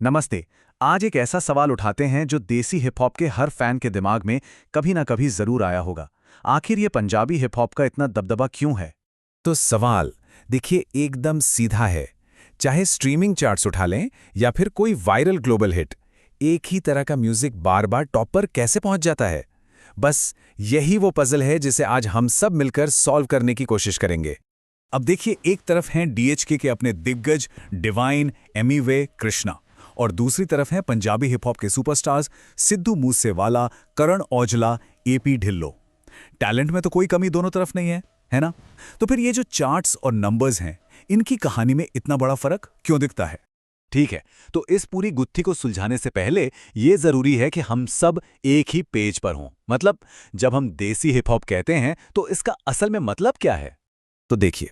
नमस्ते। आज एक ऐसा सवाल उठाते हैं जो देसी हिप हॉप के हर फैन के दिमाग में कभी ना कभी जरूर आया होगा। आखिर ये पंजाबी हिप हॉप का इतना दबदबा क्यों है? तो सवाल देखिए एकदम सीधा है। चाहे स्ट्रीमिंग चार्ट्स उठा लें या फिर कोई वायरल ग्लोबल हिट, एक ही तरह का म्यूजिक बार बार टॉप पर कैसे पहुंच जाता है? बस यही वो पजल है जिसे आज हम सब मिलकर सॉल्व करने की कोशिश करेंगे। अब देखिए, एक तरफ हैं डीएचके के अपने दिग्गज डिवाइन, एमीवे, कृष्णा, और दूसरी तरफ हैं पंजाबी हिप हॉप के superstars Sidhu Moosewala, Karan Aujla, AP Dhillon. Talent में तो कोई कमी दोनों तरफ नहीं है ना? तो फिर ये जो चार्ट्स और नंबर्स हैं, इनकी कहानी में इतना बड़ा फर्क क्यों दिखता है? ठीक है, तो इस पूरी गुत्थी को सुलझाने से पहले ये जरूरी है कि हम सब एक ही पेज पर हों। मतलब जब हम देसी हिप हॉप कहते हैं तो इसका असल में मतलब क्या है? तो देखिए,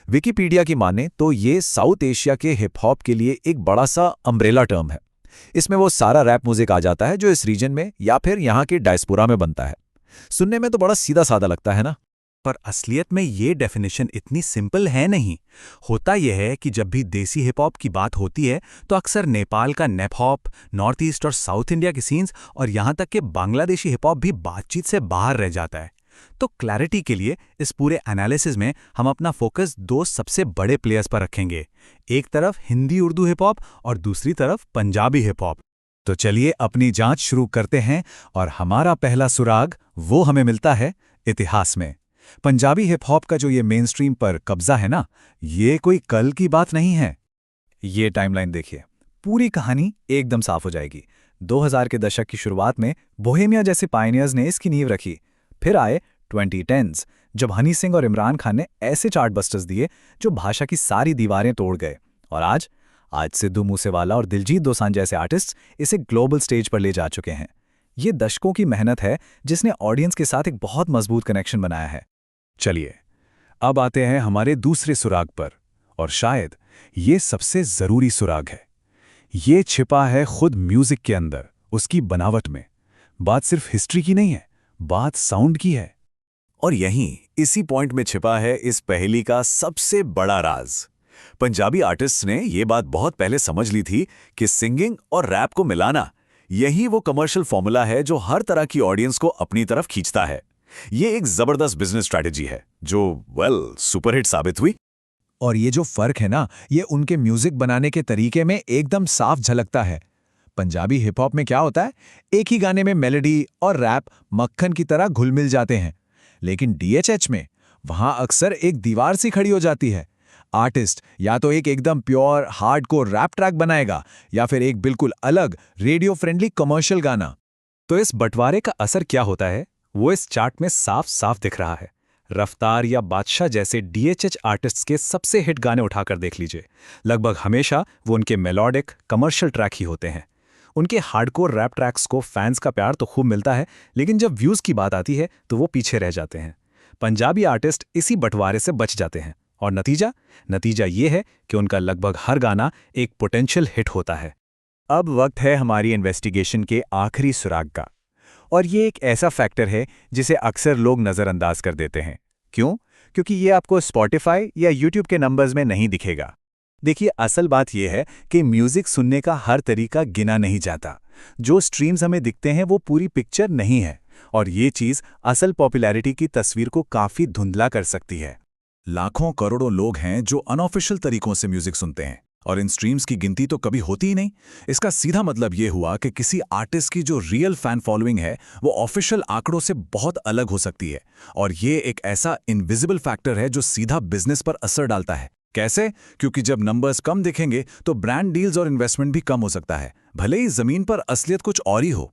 विकिपीडिया की माने तो ये साउथ एशिया के हिप हॉप के लिए एक बड़ा सा अम्ब्रेला टर्म है। इसमें वो सारा रैप म्यूजिक आ जाता है जो इस रीजन में या फिर यहाँ के डायस्पोरा में बनता है। सुनने में तो बड़ा सीधा साधा लगता है ना? पर असलियत में ये डेफिनेशन इतनी सिंपल है नहीं। होता यह है कि जब भी देसी हिप हॉप की बात होती है तो अक्सर नेपाल का नेप हॉप, नॉर्थ ईस्ट और साउथ इंडिया की सीन्स और यहाँ तक कि बांग्लादेशी हिप हॉप भी बातचीत से बाहर रह जाता है। तो क्लैरिटी के लिए इस पूरे एनालिसिस में हम अपना फोकस दो सबसे बड़े प्लेयर्स पर रखेंगे। एक तरफ हिंदी उर्दू हिप हॉप और दूसरी तरफ पंजाबी हिप हॉप। तो चलिए अपनी जांच शुरू करते हैं, और हमारा पहला सुराग वो हमें मिलता है इतिहास में। पंजाबी हिप हॉप का जो ये मेन स्ट्रीम पर कब्जा है ना, ये कोई कल की बात नहीं है। ये टाइमलाइन देखिए, पूरी कहानी एकदम साफ हो जाएगी। 2000 के दशक की शुरुआत में बोहेमिया जैसे पायनियर्स ने इसकी नींव रखी। फिर आए 2010s, जब हनी सिंह और इमरान खान ने ऐसे चार्ट बस्टर्स दिए जो भाषा की सारी दीवारें तोड़ गए। और आज सिद्धू मूसेवाला और दिलजीत दोसांझ जैसे आर्टिस्ट इसे ग्लोबल स्टेज पर ले जा चुके हैं। ये दशकों की मेहनत है जिसने ऑडियंस के साथ एक बहुत मजबूत कनेक्शन बनाया है। चलिए, अब आते हैं हमारे दूसरे सुराग पर, और शायद ये सबसे जरूरी सुराग है। ये छिपा है खुद म्यूजिक के अंदर, उसकी बनावट में। बात सिर्फ हिस्ट्री की नहीं है, बात साउंड की है। और यहीं इसी पॉइंट में छिपा है इस पहेली का सबसे बड़ा राज। पंजाबी आर्टिस्ट्स ने ये बात बहुत पहले समझ ली थी कि सिंगिंग और रैप को मिलाना, यही वो कमर्शियल फॉर्मूला है जो हर तरह की ऑडियंस को अपनी तरफ खींचता है। ये एक जबरदस्त बिजनेस स्ट्रैटेजी है जो सुपरहिट साबित हुई। और ये जो फर्क है ना, ये उनके म्यूजिक बनाने के तरीके में एकदम साफ झलकता है। पंजाबी हिप हॉप में क्या होता है, एक ही गाने में मेलोडी और रैप मक्खन की तरह घुल मिल जाते हैं। लेकिन डीएचएच में वहां अक्सर एक दीवार सी खड़ी हो जाती है। आर्टिस्ट या तो एक एकदम प्योर हार्डकोर रैप ट्रैक बनाएगा या फिर एक बिल्कुल अलग रेडियो फ्रेंडली कमर्शियल गाना। तो इस बंटवारे का असर क्या होता है वो इस चार्ट में साफ साफ दिख रहा है। रफ्तार या बादशाह जैसे डीएचएच आर्टिस्ट्स के सबसे हिट गाने उठाकर देख लीजिए, लगभग हमेशा वो उनके मेलोडिक कमर्शियल ट्रैक ही होते हैं। उनके हार्डकोर रैप ट्रैक्स को फैंस का प्यार तो खूब मिलता है, लेकिन जब व्यूज की बात आती है तो वो पीछे रह जाते हैं। पंजाबी आर्टिस्ट इसी बंटवारे से बच जाते हैं, और नतीजा ये है कि उनका लगभग हर गाना एक पोटेंशियल हिट होता है। अब वक्त है हमारी इन्वेस्टिगेशन के आखिरी सुराग का, और ये एक ऐसा फैक्टर है जिसे अक्सर लोग नज़रअंदाज कर देते हैं। क्यों? क्योंकि ये आपको स्पॉटिफाई या यूट्यूब के नंबर्स में नहीं दिखेगा। देखिए, असल बात यह है कि म्यूजिक सुनने का हर तरीका गिना नहीं जाता। जो स्ट्रीम्स हमें दिखते हैं वो पूरी पिक्चर नहीं है, और ये चीज़ असल पॉपुलैरिटी की तस्वीर को काफ़ी धुंधला कर सकती है। लाखों करोड़ों लोग हैं जो अनऑफिशियल तरीकों से म्यूजिक सुनते हैं, और इन स्ट्रीम्स की गिनती तो कभी होती ही नहीं। इसका सीधा मतलब ये हुआ कि किसी आर्टिस्ट की जो रियल फैन फॉलोइंग है वो ऑफिशियल आंकड़ों से बहुत अलग हो सकती है। और ये एक ऐसा इनविजिबल फैक्टर है जो सीधा बिजनेस पर असर डालता है। कैसे? क्योंकि जब नंबर्स कम दिखेंगे तो ब्रांड डील्स और इन्वेस्टमेंट भी कम हो सकता है, भले ही जमीन पर असलियत कुछ और ही हो।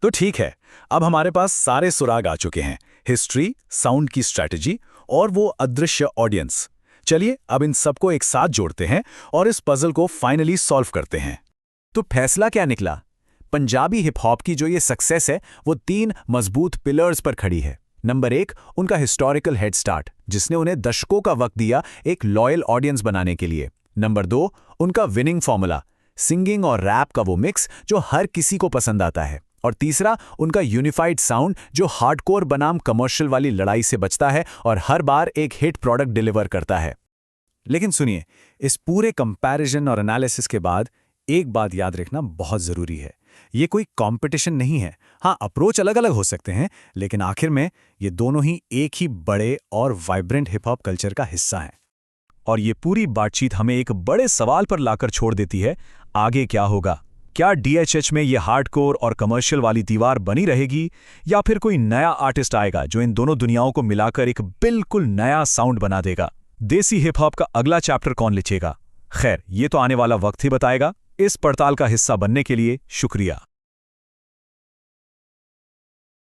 तो ठीक है, अब हमारे पास सारे सुराग आ चुके हैं, हिस्ट्री, साउंड की स्ट्रैटेजी और वो अदृश्य ऑडियंस। चलिए अब इन सबको एक साथ जोड़ते हैं और इस पजल को फाइनली सॉल्व करते हैं। तो फैसला क्या निकला? पंजाबी हिप हॉप की जो ये सक्सेस है वो 3 मजबूत पिलर्स पर खड़ी है। नंबर 1, उनका हिस्टोरिकल हेड स्टार्ट, जिसने उन्हें दशकों का वक्त दिया एक लॉयल ऑडियंस बनाने के लिए। नंबर 2, उनका विनिंग फॉर्मूला, सिंगिंग और रैप का वो मिक्स जो हर किसी को पसंद आता है। और तीसरा, उनका यूनिफाइड साउंड जो हार्डकोर बनाम कमर्शियल वाली लड़ाई से बचता है और हर बार एक हिट प्रोडक्ट डिलीवर करता है। लेकिन सुनिए, इस पूरे कंपैरिजन और एनालिसिस के बाद एक बात याद रखना बहुत ज़रूरी है, ये कोई कंपटीशन नहीं है। हाँ, अप्रोच अलग अलग हो सकते हैं, लेकिन आखिर में ये दोनों ही एक ही बड़े और वाइब्रेंट हिप हॉप कल्चर का हिस्सा हैं। और ये पूरी बातचीत हमें एक बड़े सवाल पर लाकर छोड़ देती है, आगे क्या होगा? क्या डीएचएच में ये हार्डकोर और कमर्शियल वाली दीवार बनी रहेगी, या फिर कोई नया आर्टिस्ट आएगा जो इन दोनों दुनियाओं को मिलाकर एक बिल्कुल नया साउंड बना देगा? देसी हिप हॉप का अगला चैप्टर कौन लिखेगा? खैर, ये तो आने वाला वक्त ही बताएगा। इस पड़ताल का हिस्सा बनने के लिए शुक्रिया।